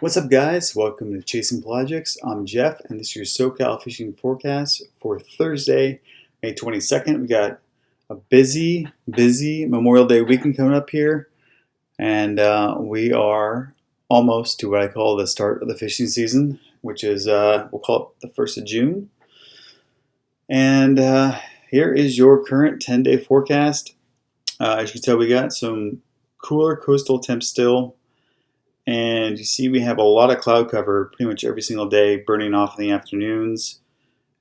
What's up, guys? Welcome to Chasing Projects. I'm Jeff, and this is your SoCal fishing forecast for Thursday, May 22nd. We got a busy Memorial Day weekend coming up here, and we are almost to what I call the start of the fishing season, which is, we'll call it the 1st of June. And here is your current 10-day forecast. As you can tell, we got some cooler coastal temps still. And you see we have a lot of cloud cover pretty much every single day, burning off in the afternoons.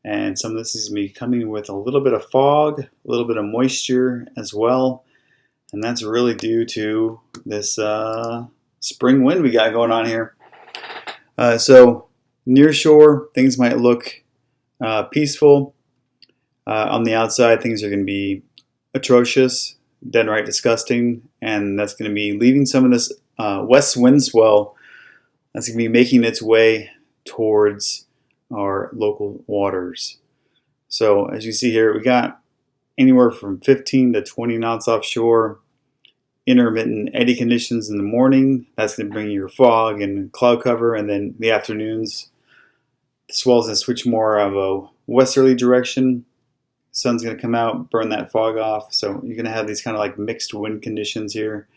And some of this is going to be coming with a little bit of fog, a little bit of moisture as well. And that's really due to this spring wind we got going on here. So near shore, things might look peaceful. On the outside, things are going to be atrocious, downright disgusting. And that's going to be leaving some of this west wind swell that's going to be making its way towards our local waters. So as you see here, we got anywhere from 15 to 20 knots offshore, intermittent eddy conditions in the morning. That's going to bring your fog and cloud cover, and then the afternoons, the swell's going to switch more of a westerly direction. Sun's going to come out, burn that fog off. So you're going to have these kind of like mixed wind conditions here.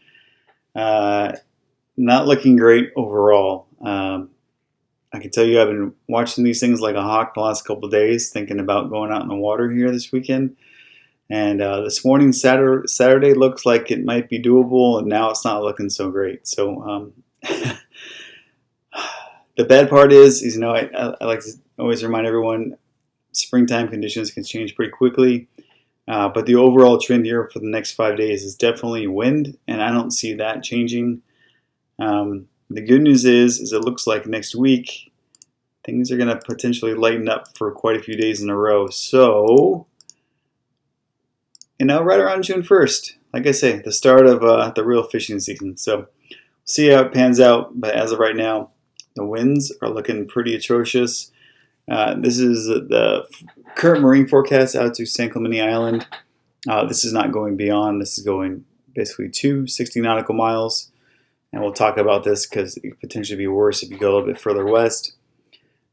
Not looking great overall. I can tell you I've been watching these things like a hawk the last couple of days, thinking about going out in the water here this weekend. And this morning, Saturday looks like it might be doable, and now it's not looking so great. So the bad part is you know, I like to always remind everyone, springtime conditions can change pretty quickly. But the overall trend here for the next 5 days is definitely wind, and I don't see that changing. The good news is it looks like next week things are going to potentially lighten up for quite a few days in a row. So, you know, right around June 1st, like I say, the start of the real fishing season. So, see how it pans out. But as of right now, the winds are looking pretty atrocious. This is the current marine forecast out to San Clemente Island. This is not going beyond. This is going basically to 60 nautical miles. And we'll talk about this because it could potentially be worse if you go a little bit further west.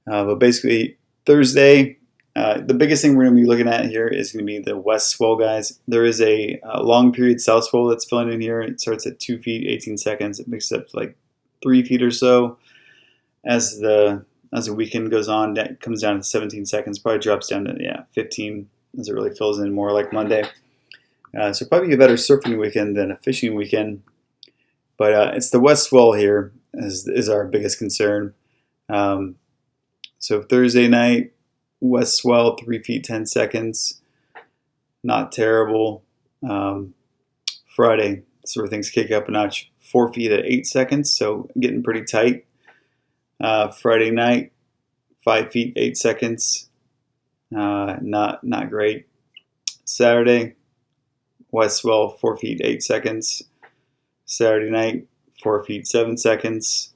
But basically, Thursday, the biggest thing we're going to be looking at here is going to be the west swell, guys. There is a long period south swell that's filling in here. It starts at 2 feet, 18 seconds. It makes up to like 3 feet or so. As the weekend goes on, that comes down to 17 seconds. Probably drops down to 15 as it really fills in more like Monday. So probably a better surfing weekend than a fishing weekend. But it's the west swell here is our biggest concern. So Thursday night, west swell, 3 feet 10 seconds. Not terrible. Friday, sort of things kick up a notch. 4 feet at 8 seconds, so getting pretty tight. Friday night, 5 feet 8 seconds. Not great. Saturday, west swell, 4 feet 8 seconds. Saturday night, 4 feet 7 seconds.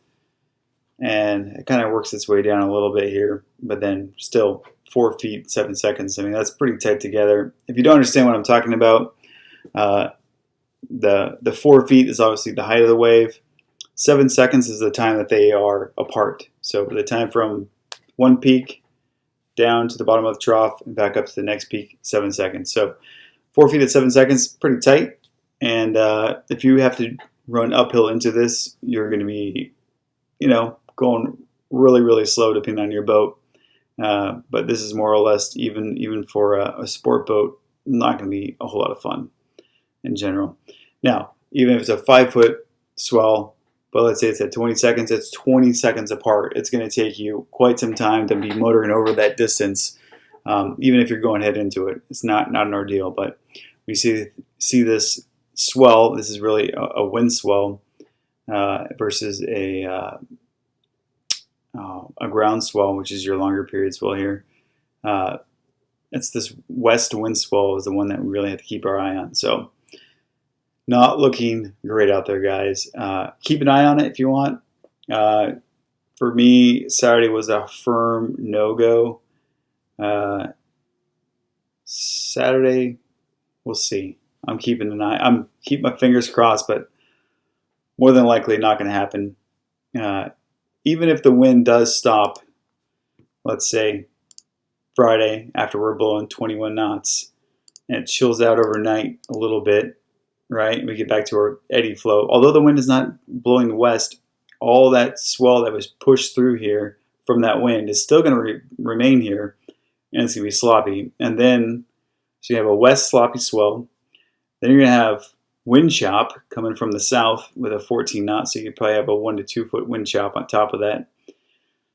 And it kind of works its way down a little bit here, but then still 4 feet 7 seconds. I mean, that's pretty tight together. If you don't understand what I'm talking about, the 4 feet is obviously the height of the wave. 7 seconds is the time that they are apart. So the time from one peak down to the bottom of the trough and back up to the next peak, 7 seconds. So 4 feet at 7 seconds, pretty tight. And if you have to run uphill into this, you're going to be, you know, going really, really slow depending on your boat. But this is more or less, even for a sport boat, not going to be a whole lot of fun in general. Now, even if it's a 5 foot swell, but let's say it's at 20 seconds, it's 20 seconds apart. It's going to take you quite some time to be motoring over that distance, even if you're going head into it. It's not an ordeal, but we see this swell. This is really a wind swell versus a ground swell, which is your longer period swell here. It's this west wind swell is the one that we really have to keep our eye on. So not looking great out there, guys. Keep an eye on it if you want. For me, Saturday was a firm no-go. Saturday, we'll see. I'm keeping my fingers crossed, but more than likely not going to happen. even if the wind does stop, let's say Friday after we're blowing 21 knots, and it chills out overnight a little bit, right? We get back to our eddy flow. Although the wind is not blowing west, all that swell that was pushed through here from that wind is still going to remain here, and it's going to be sloppy. And then, so you have a west sloppy swell. Then you're going to have wind chop coming from the south with a 14 knot, so you could probably have a 1 to 2 foot wind chop on top of that.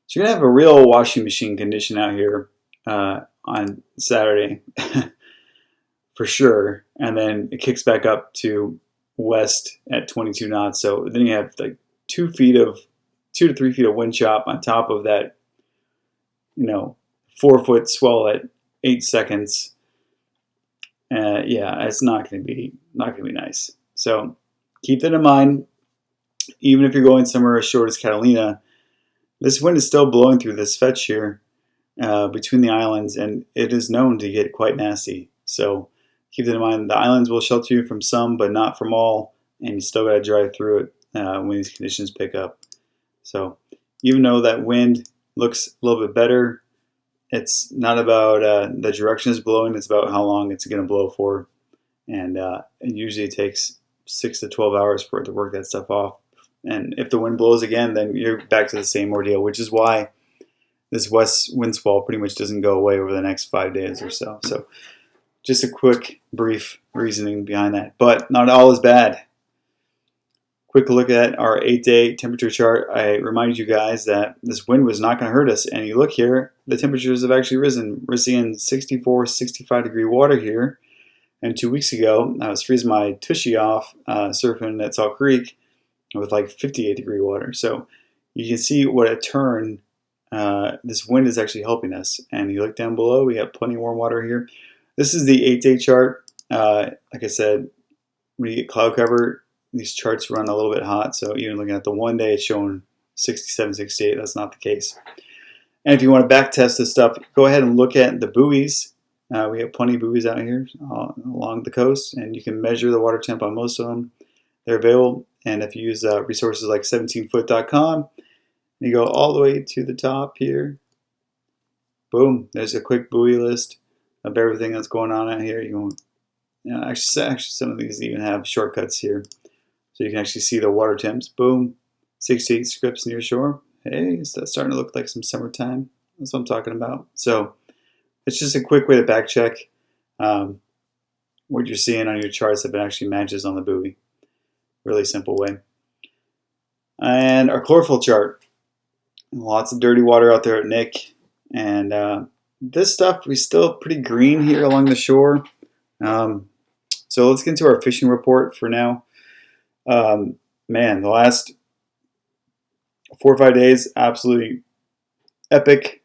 So you're going to have a real washing machine condition out here on Saturday for sure. And then it kicks back up to west at 22 knots. So then you have like 2 to 3 feet of wind chop on top of that, 4 foot swell at 8 seconds. Yeah, it's not going to be nice. So keep that in mind. Even if you're going somewhere as short as Catalina, this wind is still blowing through this fetch here between the islands, and it is known to get quite nasty. So keep that in mind. The islands will shelter you from some, but not from all, and you still got to drive through it when these conditions pick up. So even though that wind looks a little bit better, it's not about the direction it's blowing, it's about how long it's going to blow for. And it usually takes 6 to 12 hours for it to work that stuff off. And if the wind blows again, then you're back to the same ordeal, which is why this west wind swell pretty much doesn't go away over the next 5 days or so. So just a quick, brief reasoning behind that. But not all is bad. Quick look at our 8-day temperature chart. I reminded you guys that this wind was not going to hurt us. And you look here, the temperatures have actually risen. We're seeing 64, 65 degree water here. And 2 weeks ago, I was freezing my tushy off surfing at Salt Creek with like 58 degree water. So you can see what a turn this wind is actually helping us. And you look down below, we have plenty of warm water here. This is the 8-day chart. Like I said, when you get cloud cover, these charts run a little bit hot. So even looking at the 1 day, it's showing 67, 68. That's not the case. And if you want to back test this stuff, go ahead and look at the buoys. We have plenty of buoys out here along the coast, and you can measure the water temp on most of them. They're available. And if you use resources like 17foot.com, you go all the way to the top here. Boom, there's a quick buoy list of everything that's going on out here. Actually, some of these even have shortcuts here. So you can actually see the water temps. Boom, 68 scripts near shore. Hey, so that's starting to look like some summertime. That's what I'm talking about. So it's just a quick way to back check what you're seeing on your charts if it actually matches on the buoy. Really simple way. And our chlorophyll chart. Lots of dirty water out there at Nick. And this stuff, we're still pretty green here along the shore. So let's get into our fishing report for now. Man, the last 4 or 5 days, absolutely epic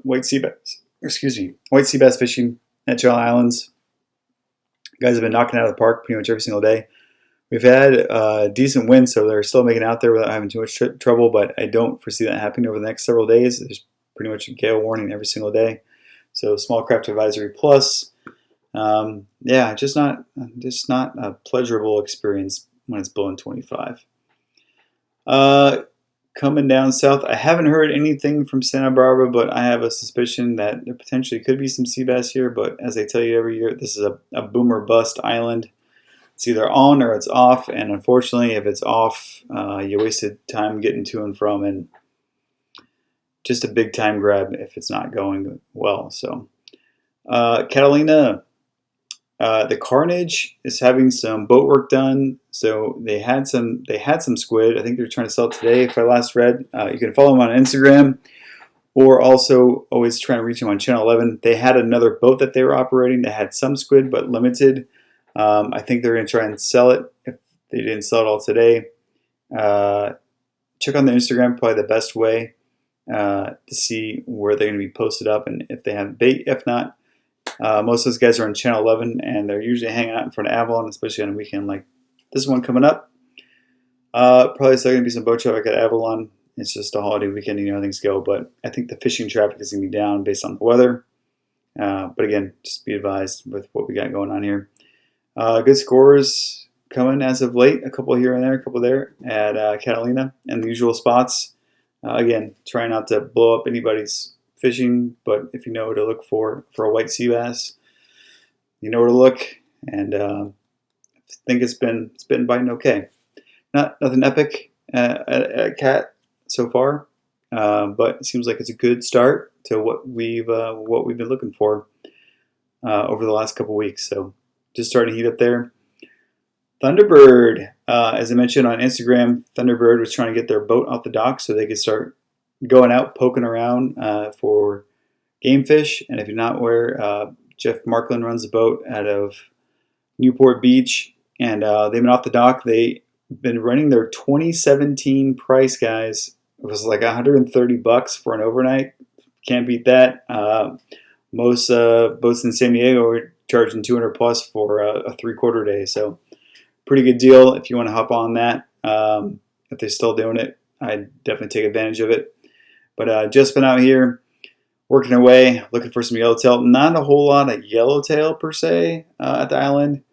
white sea bass fishing at Channel Islands. You guys have been knocking it out of the park pretty much every single day. We've had decent wind, so they're still making it out there without having too much trouble, but I don't foresee that happening over the next several days. There's pretty much a gale warning every single day. So small craft advisory plus. Yeah, just not a pleasurable experience when it's blowing 25. Coming down south, I haven't heard anything from Santa Barbara, but I have a suspicion that there potentially could be some sea bass here. But as I tell you every year, this is a boom or bust island. It's either on or it's off, and unfortunately, if it's off, you wasted time getting to and from, and just a big time grab if it's not going well. So, Catalina, the Carnage is having some boat work done. So they had some squid. I think they're trying to sell it today, if I last read. You can follow them on Instagram, or also always trying to reach them on Channel 11. They had another boat that they were operating that had some squid, but limited. I think they're going to try and sell it if they didn't sell it all today. Check on their Instagram, probably the best way to see where they're going to be posted up and if they have bait. If not, most of those guys are on Channel 11, and they're usually hanging out in front of Avalon, especially on a weekend like this one coming up. Probably still going to be some boat traffic at Avalon. It's just a holiday weekend, you know how things go. But I think the fishing traffic is going to be down based on the weather. But again, just be advised with what we got going on here. Good scores coming as of late. A couple here and there, a couple there at Catalina and the usual spots. Again, try not to blow up anybody's fishing, but if you know where to look for a white sea bass, you know where to look, and I think it's been biting okay. Nothing epic at Cat so far, but it seems like it's a good start to what we've been looking for over the last couple weeks. So just starting to heat up there. Thunderbird, as I mentioned on Instagram, Thunderbird was trying to get their boat off the dock so they could start going out poking around for game fish. And if you're not aware, Jeff Markland runs the boat out of Newport Beach, and they've been off the dock. They've been running their 2017 price, guys. It was like $130 for an overnight. Can't beat that. Most boats in San Diego are charging $200 plus for a 3/4 day. So pretty good deal if you want to hop on that. If they're still doing it, I'd definitely take advantage of it. But just been out here working away, looking for some yellowtail. Not a whole lot of yellowtail per se at the island.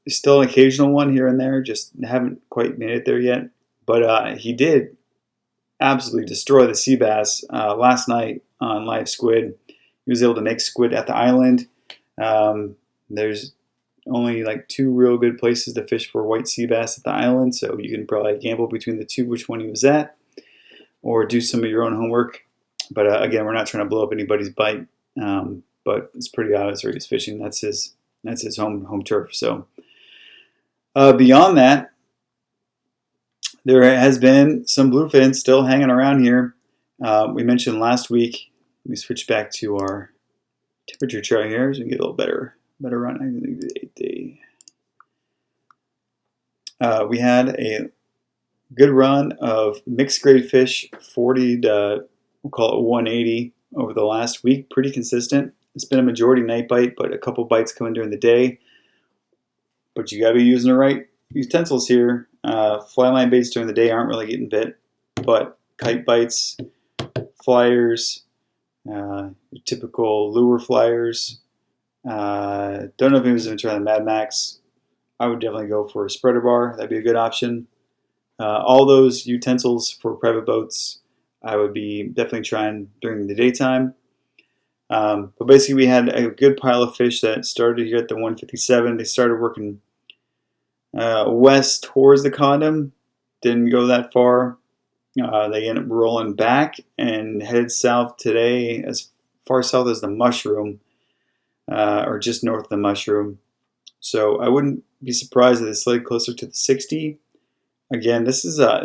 Still an occasional one here and there. Just haven't quite made it there yet. But he did absolutely destroy the sea bass last night on live squid. He was able to make squid at the island. There's only like 2 real good places to fish for white sea bass at the island, so you can probably gamble between the 2 which one he was at, or do some of your own homework. But again, we're not trying to blow up anybody's bite, but it's pretty obvious where he's fishing. That's his home turf. So beyond that, there has been some bluefin still hanging around here. We mentioned last week. Let me switch back to our temperature chart here so we can get a little better run. I think the 8-day. We had a good run of mixed grade fish, 40 to, we'll call it 180 over the last week. Pretty consistent. It's been a majority night bite, but a couple bites coming during the day. But you gotta be using the right utensils here. Fly line baits during the day aren't really getting bit, but kite bites, flyers, your typical lure flyers. Don't know if anyone's going to try the Mad Max. I would definitely go for a spreader bar. That'd be a good option. All those utensils for private boats, I would be definitely trying during the daytime. But basically, we had a good pile of fish that started here at the 157. They started working west towards the Condom. Didn't go that far. They ended up rolling back and headed south today, as far south as the Mushroom, or just north of the Mushroom. So I wouldn't be surprised if they slid closer to the 60. Again, this is a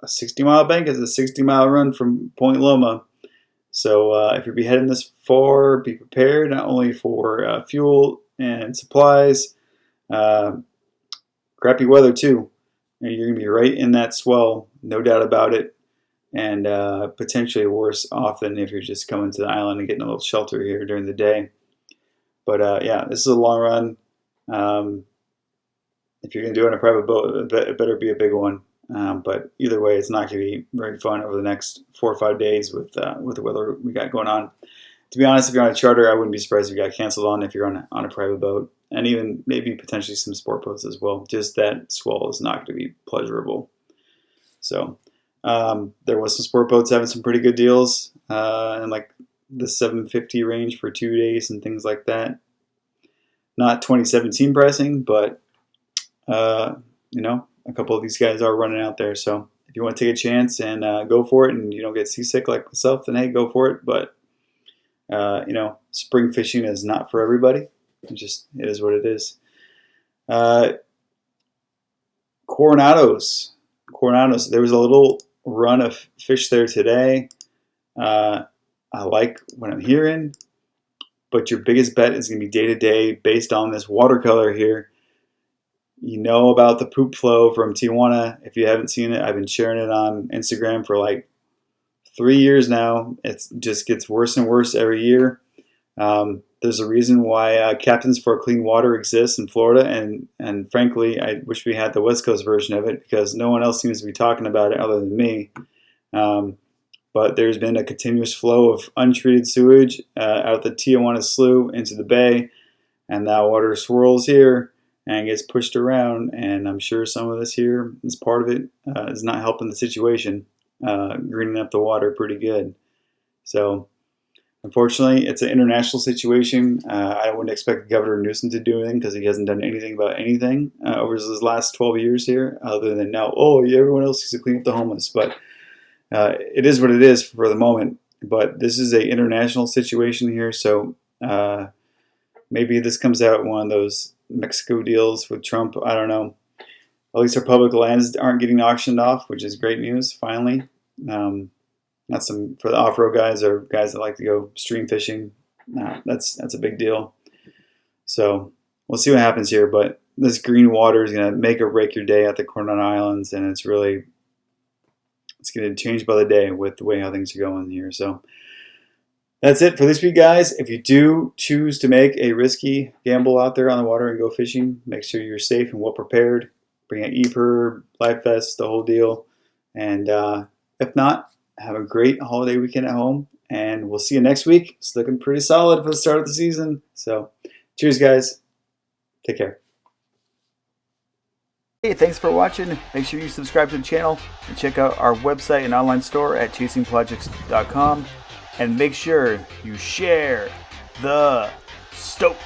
60-mile bank. It's a 60-mile run from Point Loma. So if you're be heading this far, be prepared not only for fuel and supplies, crappy weather too. You're going to be right in that swell, no doubt about it, and potentially worse off than if you're just coming to the island and getting a little shelter here during the day. But yeah, this is a long run. If you're going to do it on a private boat, it better be a big one. But either way, it's not going to be very fun over the next 4 or 5 days with the weather we got going on. To be honest, if you're on a charter, I wouldn't be surprised if you got canceled on if you're on a private boat, and even maybe potentially some sport boats as well. Just that swell is not going to be pleasurable. So there was some sport boats having some pretty good deals, and like the $750 range for 2 days and things like that. Not 2017 pricing, but a couple of these guys are running out there. So if you want to take a chance and go for it, and you don't get seasick like myself, then hey, go for it. But spring fishing is not for everybody. It is what it is. Coronados. There was a little run of fish there today. I like what I'm hearing, but your biggest bet is going to be day to day based on this watercolor here. You know about the poop flow from Tijuana. If you haven't seen it, I've been sharing it on Instagram for like 3 years now. It just gets worse and worse every year. There's a reason why Captains for Clean Water exists in Florida, and frankly, I wish we had the West Coast version of it because no one else seems to be talking about it other than me. But there's been a continuous flow of untreated sewage out the Tijuana Slough into the bay, and that water swirls here and gets pushed around, and I'm sure some of this here, this part of it, is not helping the situation. greening up the water pretty good. So unfortunately, it's an international situation. I wouldn't expect Governor Newsom to do anything because he hasn't done anything about anything over his last 12 years here, other than now, everyone else needs to clean up the homeless. But it is what it is for the moment. But this is an international situation here, so maybe this comes out one of those Mexico deals with Trump. I don't know. At least our public lands aren't getting auctioned off, which is great news, finally. Not some for the off-road guys or guys that like to go stream fishing. That's a big deal. So we'll see what happens here. But this green water is going to make or break your day at the Coronado Islands, and it's going to change by the day with the way how things are going here. So that's it for this week, guys. If you do choose to make a risky gamble out there on the water and go fishing, make sure you're safe and well prepared. Bring an EPIRB, life vest, the whole deal. And if not, have a great holiday weekend at home, and we'll see you next week. It's looking pretty solid for the start of the season. So, cheers, guys. Take care. Hey, thanks for watching. Make sure you subscribe to the channel and check out our website and online store at chasingprojects.com. And make sure you share the stoke.